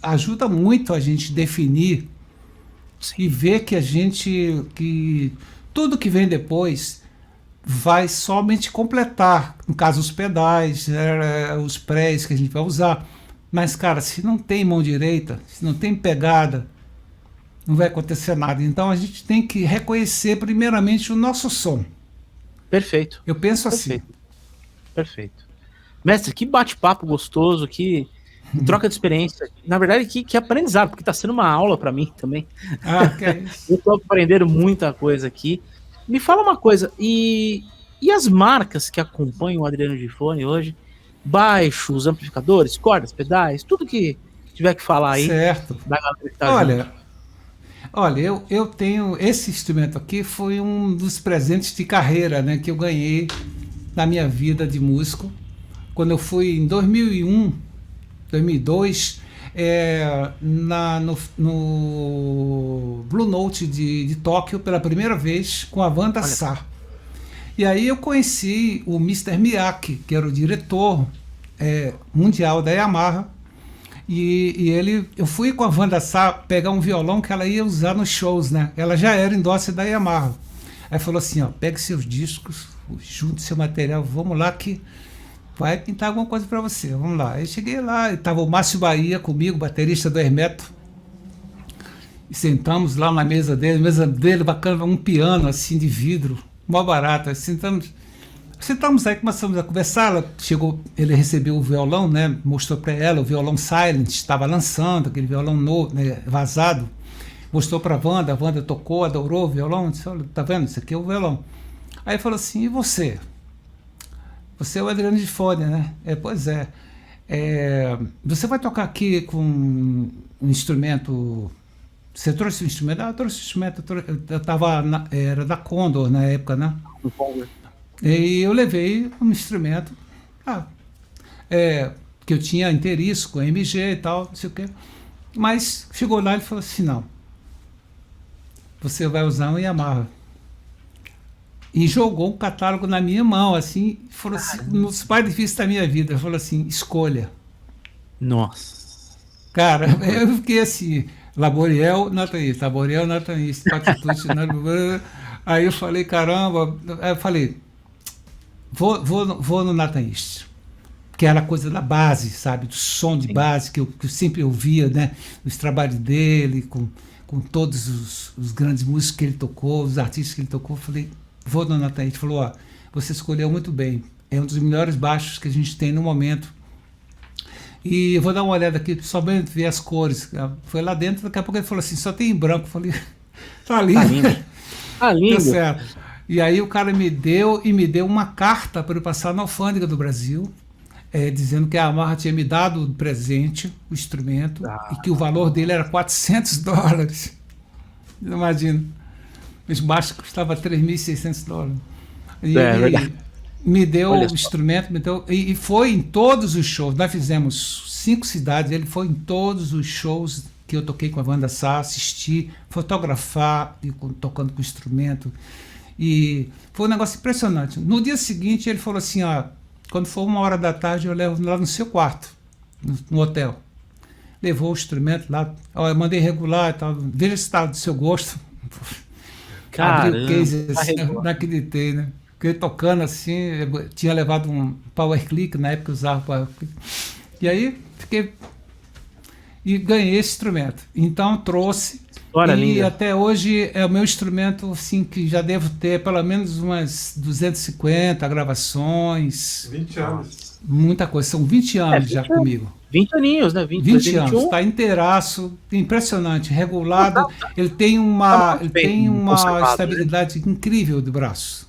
Ajuda muito a gente definir Sim. e ver que tudo que vem depois vai somente completar, no caso os pedais, os prés que a gente vai usar. Mas, cara, se não tem mão direita, se não tem pegada, não vai acontecer nada. Então a gente tem que reconhecer primeiramente o nosso som. Perfeito. Eu penso assim. Perfeito. Perfeito. Mestre, que bate-papo gostoso, que troca de experiência. Na verdade, que aprendizado, porque está sendo uma aula para mim também. Que é isso. Eu estou aprendendo muita coisa aqui. Me fala uma coisa, e as marcas que acompanham o Adriano Gifone hoje? Baixos, amplificadores, cordas, pedais, tudo que tiver que falar aí. Certo. Da galera que tá junto. Olha, eu tenho esse instrumento aqui, foi um dos presentes de carreira, né, que eu ganhei na minha vida de músico. Quando eu fui em 2001, 2002, no Blue Note de Tóquio pela primeira vez com a Wanda Sá. E aí eu conheci o Mr. Miyake, que era o diretor mundial da Yamaha. E eu fui com a Wanda Sá pegar um violão que ela ia usar nos shows, né? Ela já era endócia da Yamaha. Aí falou assim, ó, pegue seus discos, junte seu material, vamos lá que vai pintar alguma coisa para você, vamos lá. Aí cheguei lá, e tava o Márcio Bahia comigo, baterista do Hermeto, e sentamos lá na mesa dele bacana, um piano assim de vidro, mó barato, sentamos aí, começamos a conversar, ele recebeu o violão, né, mostrou para ela, o violão Silent, estava lançando, aquele violão novo, né, vazado, mostrou para a Wanda tocou, adorou o violão, disse, olha, tá vendo, isso aqui é o violão. Aí falou assim, e você? Você é o Adriano Gifone, né? Pois é. Você vai tocar aqui com um instrumento... Você trouxe o instrumento? Eu trouxe o instrumento. Era da Condor na época, né? E eu levei um instrumento que eu tinha interesse com MG e tal, não sei o quê. Mas chegou lá e falou assim, não. Você vai usar um Yamaha. E jogou um catálogo na minha mão, assim, falou assim, nos mais difíceis da minha vida, falou assim, escolha. Nossa. Cara, eu fiquei assim, Laboriel, nota isso, Laboriel, nota isso, Patitude, aí eu falei, caramba, aí eu falei, vou no Nathan East, que era a coisa da base, sabe, do som de base que eu sempre ouvia, né, os trabalhos dele, com todos os grandes músicos que ele tocou, os artistas que ele tocou, eu falei, vou no Nathan East, falou, ó, você escolheu muito bem, é um dos melhores baixos que a gente tem no momento. E eu vou dar uma olhada aqui, só bem ver as cores. Foi lá dentro, daqui a pouco ele falou assim, só tem em branco. Eu falei, tá lindo. Tá lindo. Tá lindo. Tá certo. E aí o cara me deu uma carta para eu passar na alfândega do Brasil, dizendo que a Yamaha tinha me dado de presente o instrumento e que o valor dele era $400. Imagina. Os baixos custavam $3.600. Verdade. Me deu o instrumento, e foi em todos os shows. Nós fizemos 5 cidades, ele foi em todos os shows que eu toquei com a Wanda Sá, assisti, fotografar, tocando com o instrumento. E foi um negócio impressionante. No dia seguinte, ele falou assim, ó, quando for 1h da tarde, eu levo lá no seu quarto, no hotel. Levou o instrumento lá, ó, eu mandei regular e tal, veja se está do seu gosto. Caramba, abri o case assim, não acreditei, né? Fiquei tocando assim, tinha levado um power click, na época eu usava power click. E aí fiquei e ganhei esse instrumento. Então trouxe. Olha, e linda. até hoje é o meu instrumento assim, que já devo ter pelo menos umas 250 gravações. 20 anos. Muita coisa, são 20 anos 20 já anos. comigo. 20 aninhos, né? 20 anos, está inteiraço, impressionante, regulado. Ele tem uma conservado. estabilidade incrível do braço.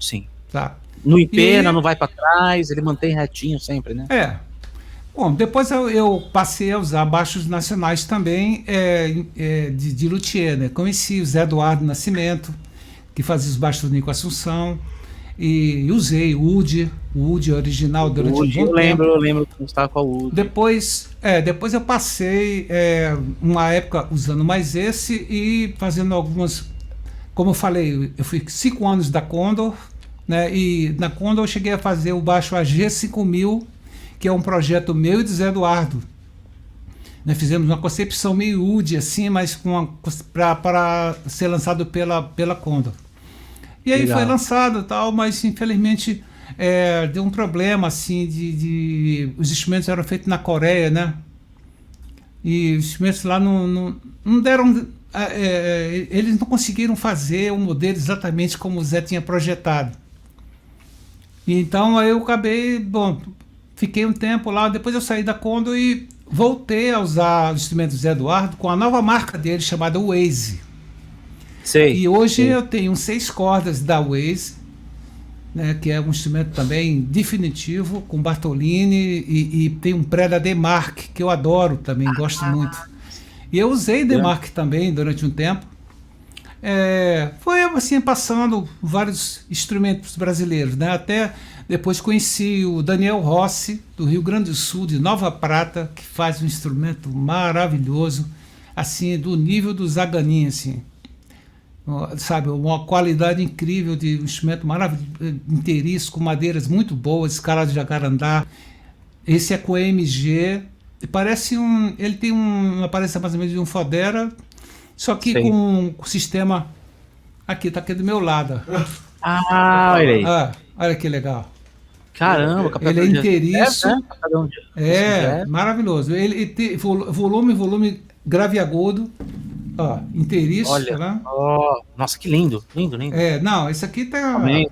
Sim. Tá? Não empena, E não vai pra trás, ele mantém retinho sempre, né? bom, depois eu passei a usar baixos nacionais também de luthier, né? Conheci o Zé Eduardo Nascimento, que fazia os baixos do Nico Assunção, e usei o Wood original durante um Hoje bom tempo. eu lembro que estava com a Wood. Depois eu passei uma época usando mais esse e fazendo algumas. Como eu falei, eu fui 5 anos da Condor, né? E na Condor eu cheguei a fazer o baixo AG5000, que é um projeto meu e do Zé Eduardo. Nós fizemos uma concepção meio Wood, assim, mas para ser lançado pela Condor. E aí Legal. foi lançado e tal, mas infelizmente deu um problema, assim, os instrumentos eram feitos na Coreia, né? E os instrumentos lá não deram. Eles não conseguiram fazer o modelo exatamente como o Zé tinha projetado. E então aí eu acabei, bom, fiquei um tempo lá, depois eu saí da Condor e voltei a usar os instrumentos do Zé Eduardo com a nova marca dele chamada Waze. Sei. E hoje sei. eu tenho 6 cordas da Waze, né, que é um instrumento também definitivo, com Bartolini, e tem um pré da Demark, que eu adoro também, gosto muito. E eu usei Demark também durante um tempo. Foi assim, passando vários instrumentos brasileiros, né? Até depois conheci o Daniel Rossi, do Rio Grande do Sul, de Nova Prata, que faz um instrumento maravilhoso, assim, do nível do Zaganin, assim. Sabe, uma qualidade incrível de um instrumento maravilhoso, inteiriço, com madeiras muito boas, escala de jacarandá. Esse é com MG, parece ele tem uma aparência mais ou menos de um Fodera, só que Sei. com o sistema aqui, tá aqui do meu lado. Ah, olha aí. Olha que legal. Caramba, Ele é inteiriço, É. maravilhoso. Ele tem volume grave e agudo. Inteiriço, Olha, né? nossa, que lindo, lindo, lindo. Não, esse aqui tá. Também,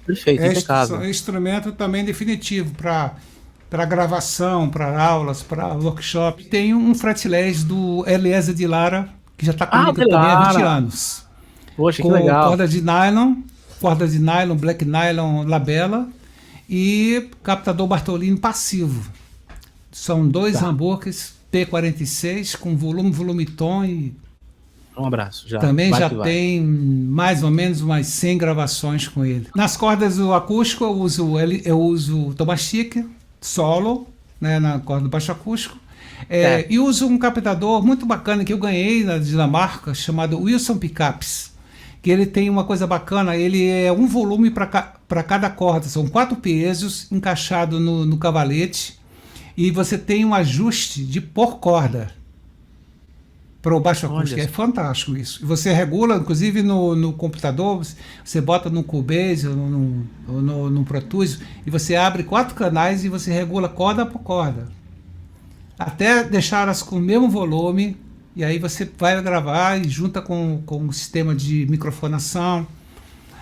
perfeito, impecável. É instrumento também definitivo para gravação, para aulas, para workshop. Tem um fretless do Eliezer de Lara, que já está comigo também há 20 anos. Poxa, com que legal. corda de nylon, black nylon labela e captador Bartolini passivo. São 2 humbuckers P46 com volume tom e Um abraço. também já tem mais ou menos umas 100 gravações com ele. Nas cordas do acústico eu uso Tomastic solo, né, na corda do baixo acústico. E uso um captador muito bacana que eu ganhei na Dinamarca, chamado Wilson Pickups, que ele tem uma coisa bacana, ele é um volume para cada corda, são 4 pesos encaixado no cavalete, e você tem um ajuste de por corda para o baixo acústico. É fantástico isso. E você regula, inclusive no computador, você bota no Cubase ou no Pro Tools, e você abre 4 canais e você regula corda por corda, até deixar elas com o mesmo volume, e aí você vai gravar e junta com o sistema de microfonação.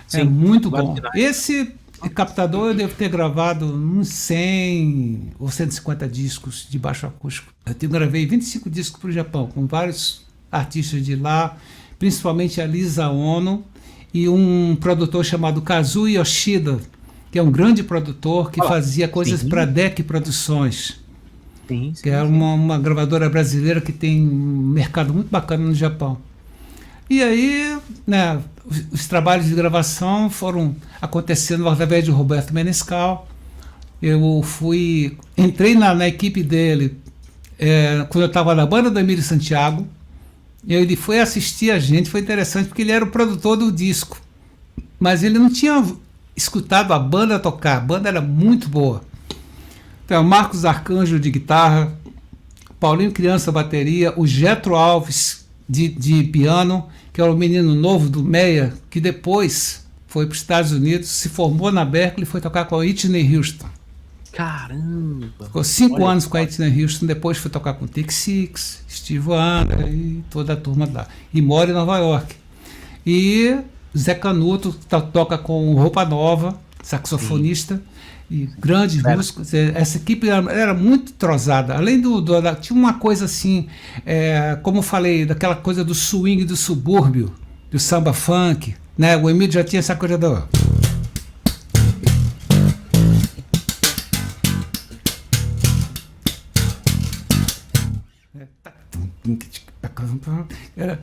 Sim, é muito bom. Esse captador eu devo ter gravado uns 100 ou 150 discos de baixo acústico. Eu gravei 25 discos para o Japão, com vários artistas de lá, principalmente a Lisa Ono e um produtor chamado Kazuo Yoshida, que é um grande produtor que fazia coisas para DEC Produções. Que é uma gravadora brasileira que tem um mercado muito bacana no Japão. E aí, né, os trabalhos de gravação foram acontecendo através de Roberto Menescal. Eu entrei na equipe dele quando eu estava na banda do Emílio Santiago. Ele foi assistir a gente, foi interessante porque ele era o produtor do disco. Mas ele não tinha escutado a banda tocar, a banda era muito boa. Então, Marcos Arcanjo de guitarra, Paulinho Criança bateria, o Getro Alves de piano, que é o menino novo do Meia, que depois foi para os Estados Unidos, se formou na Berklee e foi tocar com a Whitney Houston. Caramba! Ficou 5 anos com a Whitney Houston, depois foi tocar com o Take Six, Steve Wonder e toda a turma lá. E mora em Nova York. E Zé Canuto toca com Roupa Nova, saxofonista. E grandes músicos. Essa equipe era muito entrosada. Além tinha uma coisa assim, como eu falei, daquela coisa do swing do subúrbio, do samba funk, né? O Emílio já tinha essa coisa do Era,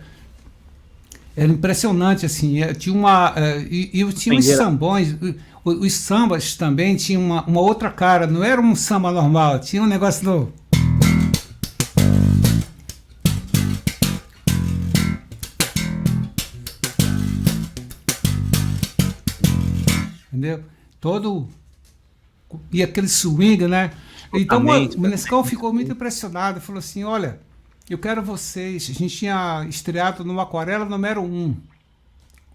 era impressionante, assim. Tinha e eu tinha uns Entenderam? sambões. Os sambas também tinham uma outra cara. Não era um samba normal. Tinha um negócio do. Entendeu? Todo. E aquele swing, né? Então Totalmente, o Menescal ficou muito impressionado. Falou assim: olha, eu quero vocês. A gente tinha estreado no Aquarela número 1.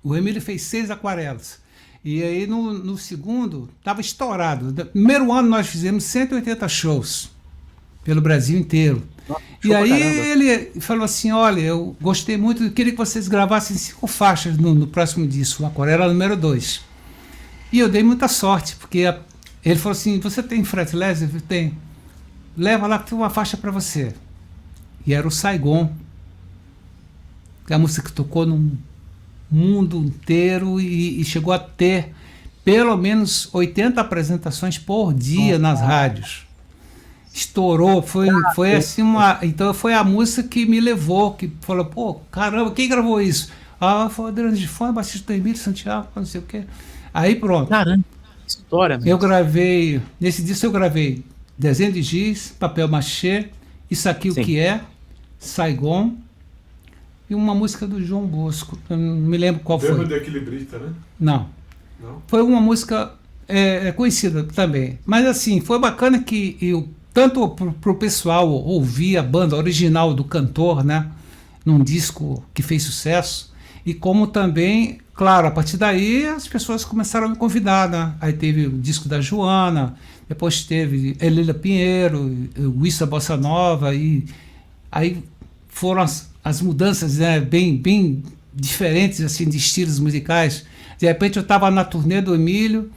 O Emílio fez 6 aquarelas. E aí no segundo, estava estourado. No primeiro ano nós fizemos 180 shows pelo Brasil inteiro. Nossa, E show pra aí caramba. ele falou assim: olha, eu gostei muito, eu queria que vocês gravassem 5 faixas no próximo disco, o Aquarela número 2. E eu dei muita sorte, porque ele falou assim: você tem fretless? Eu falei: tem. Leva lá que tem uma faixa para você. E era o Saigon, que é a música que tocou no mundo inteiro e chegou a ter pelo menos 80 apresentações por dia nas rádios. Estourou, foi assim uma. Então foi a música que me levou, que falou: pô, caramba, quem gravou isso? Ah, foi o Adriano de Fã, baixista do Emílio Santiago, não sei o quê. Aí pronto. Caramba, que história, Eu meu. gravei, nesse disco eu gravei Desenho de Giz, Papel Machê, Isso Aqui o Sim. Que É, Saigon e uma música do João Bosco. Eu não me lembro qual Dama foi. de Equilibrista, né? Não. Não? Foi uma música conhecida também. Mas assim, foi bacana que eu, tanto pro pessoal ouvir a banda original do cantor, né? Num disco que fez sucesso. E como também, claro, a partir daí as pessoas começaram a me convidar, né? Aí teve o disco da Joana, depois teve Elila Pinheiro, o Issa Bossa Nova, e aí foram as mudanças, né? Bem diferentes assim, de estilos musicais. De repente eu estava na turnê do Emílio,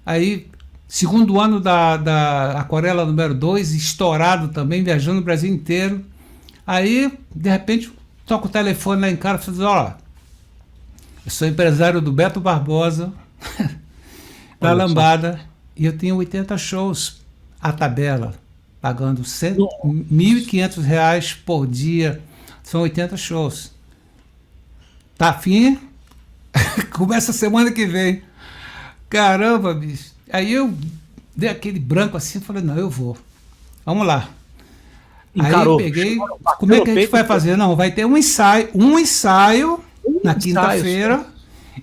aí segundo ano da Aquarela número 2, estourado também, viajando o Brasil inteiro. Aí, de repente, toco o telefone lá em casa e falo: ó, eu sou empresário do Beto Barbosa, da Olha só. Lambada, e eu tenho 80 shows à tabela, pagando R$ 1.500 por dia. São 80 shows. Tá afim? Começa semana que vem. Caramba, bicho. Aí eu dei aquele branco assim e falei: não, eu vou. Vamos lá. Encarou. Aí peguei. Chegou, bateu Como é no que a gente peito, vai fazer? Não, vai ter um ensaio na ensaio, quinta-feira.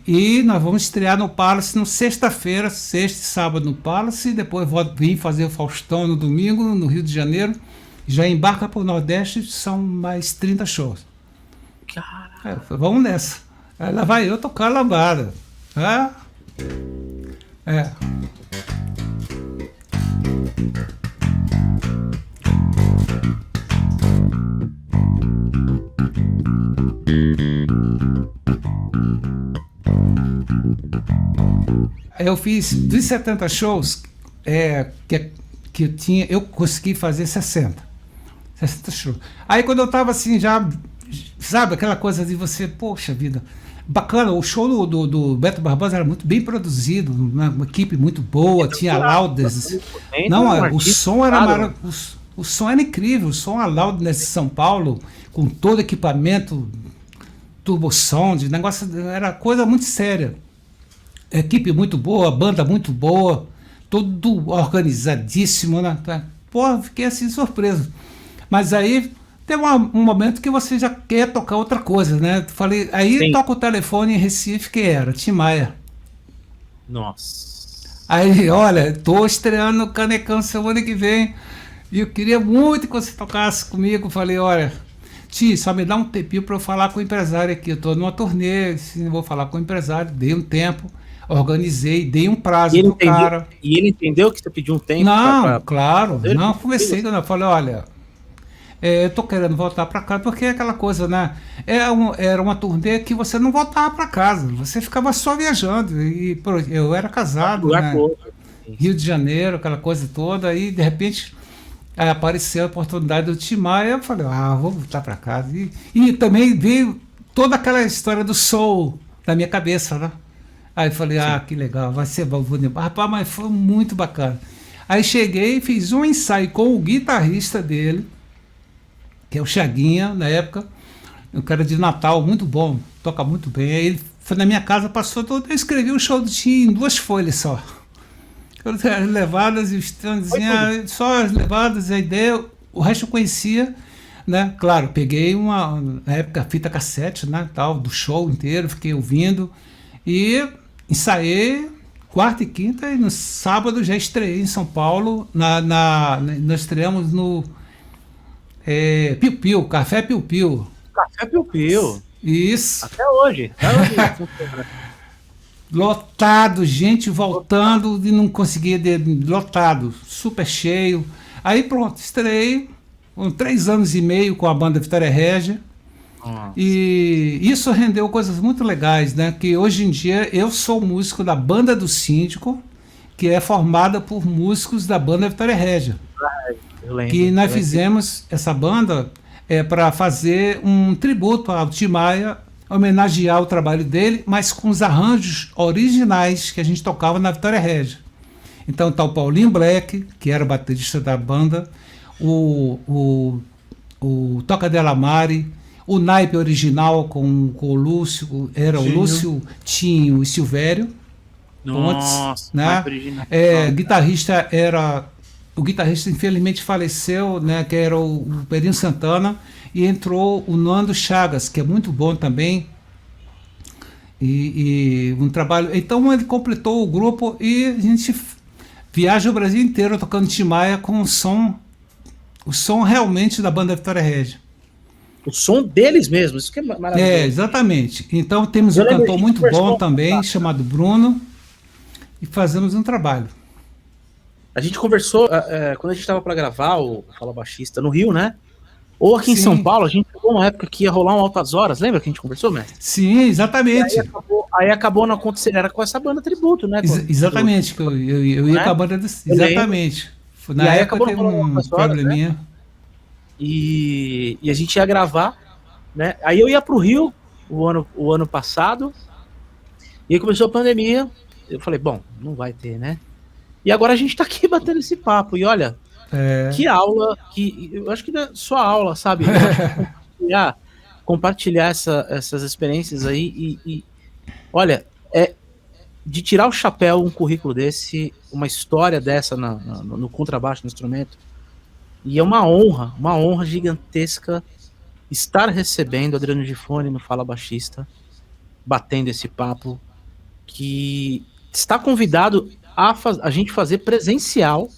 E nós vamos estrear no Palace no sexta-feira, sexta e sábado no Palace. Depois vim fazer o Faustão no domingo, no Rio de Janeiro. Já embarca para o Nordeste, são mais 30 shows. Cara, Aí eu falei: vamos nessa. Aí lá vai eu tocar lambada. Ah, é. Eu fiz dos 70 shows que eu tinha, eu consegui fazer 60 shows. Aí quando eu tava assim, já, sabe, aquela coisa de você, poxa vida, bacana, o show do Beto Barbosa era muito bem produzido, uma equipe muito boa, tinha Loudness. Não, o som era maravilhoso. O som era incrível, o som a Loudness de São Paulo, com todo equipamento, turbo sound, negócio, era coisa muito séria. Equipe muito boa, banda muito boa, tudo organizadíssimo, né? Pô, fiquei assim surpreso. Mas aí tem um momento que você já quer tocar outra coisa, né? Falei, aí Sim. toca o telefone em Recife, que era Tim Maia. nossa. Aí, olha, tô estreando no Canecão semana que vem e eu queria muito que você tocasse comigo. Falei: olha, Ti, só me dá um tempinho para eu falar com o empresário aqui. Eu tô numa turnê, assim, vou falar com o empresário. Dei um tempo, organizei, dei um prazo pro cara. E ele entendeu que você pediu um tempo Não, claro, ele- não, conversei, eu falei: olha, eu tô querendo voltar para casa, porque é aquela coisa, né? Era uma turnê que você não voltava para casa, você ficava só viajando. E eu era casado, lugar né? pro outro. Rio de Janeiro, aquela coisa toda, aí de repente apareceu a oportunidade do Tim Maia. Eu falei: vou voltar para casa. E também veio toda aquela história do soul na minha cabeça, né? Aí eu falei: que legal, vai ser bom. Rapaz, mas foi muito bacana. Aí cheguei e fiz um ensaio com o guitarrista dele, que é o Chaguinha, na época, um cara de Natal, muito bom, toca muito bem. Aí ele foi na minha casa, passou todo, eu escrevi o show do Tim em 2 folhas só. As levadas e os standzinhos, só as levadas, a ideia, o resto eu conhecia, né? Claro, peguei na época, fita cassete, né, tal, do show inteiro, fiquei ouvindo e ensaiei quarta e quinta, e no sábado já estreiei em São Paulo, nós estreamos no Piu Piu, Café Piu Piu. Café Piu Piu. Isso. Até hoje. Lotado, gente voltando e não conseguia, lotado, super cheio. Aí pronto, estreiei com 3 anos e meio com a banda Vitória Régia. E isso rendeu coisas muito legais, né? Que hoje em dia eu sou músico da Banda do Síndico, que é formada por músicos da banda Vitória Régia. Que nós fizemos essa banda para fazer um tributo ao Tim Maia, homenagear o trabalho dele, mas com os arranjos originais que a gente tocava na Vitória Régia. Então tá o Paulinho Black, que era o baterista da banda, o Toca Della Mare, o naipe original com o Lúcio, era o Lúcio, Tinho e Silvério. Nossa, né? O guitarrista infelizmente faleceu, né, que era o Perinho Santana, e entrou o Nando Chagas, que é muito bom também. E um trabalho. Então ele completou o grupo e a gente viaja o Brasil inteiro tocando Tim Maia com o som realmente da banda Vitória Régia. O som deles mesmos, isso que é maravilhoso. Exatamente. Então temos um cantor muito bom também, chamado Bruno, e fazemos um trabalho. A gente conversou, quando a gente estava para gravar o Fala Baixista no Rio, né? Ou aqui em São Paulo, a gente pegou uma época que ia rolar um Altas Horas, lembra que a gente conversou, mestre? Sim, exatamente. Aí acabou não acontecendo, era com essa banda tributo, né? Exatamente, que eu ia com a banda exatamente. Na e aí época teve um probleminha. Né? E a gente ia gravar, né? Aí eu ia pro Rio o ano passado, e aí começou a pandemia, eu falei, bom, não vai ter, né? E agora a gente tá aqui batendo esse papo, e olha, que aula, eu acho que não é só aula, sabe? Compartilhar essas experiências aí, e olha, de tirar o chapéu um currículo desse, uma história dessa no contrabaixo, no instrumento, e é uma honra gigantesca estar recebendo Adriano Gifone no Fala Baixista, batendo esse papo, que está convidado a gente fazer presencial,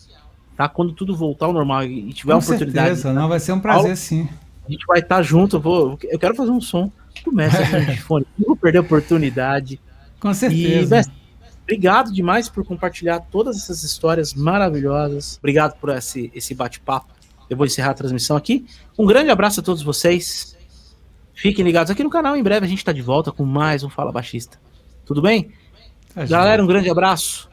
tá? Quando tudo voltar ao normal e tiver a oportunidade. Com certeza, não, vai ser um prazer, sim. A gente vai estar junto, eu quero fazer um som com o mestre Adriano Gifone, não vou perder a oportunidade. Com certeza. E, mestre, obrigado demais por compartilhar todas essas histórias maravilhosas. Obrigado por esse bate-papo. Eu vou encerrar a transmissão aqui. Um grande abraço a todos vocês. Fiquem ligados aqui no canal. Em breve a gente está de volta com mais um Fala Baixista. Tudo bem? Galera, um grande abraço.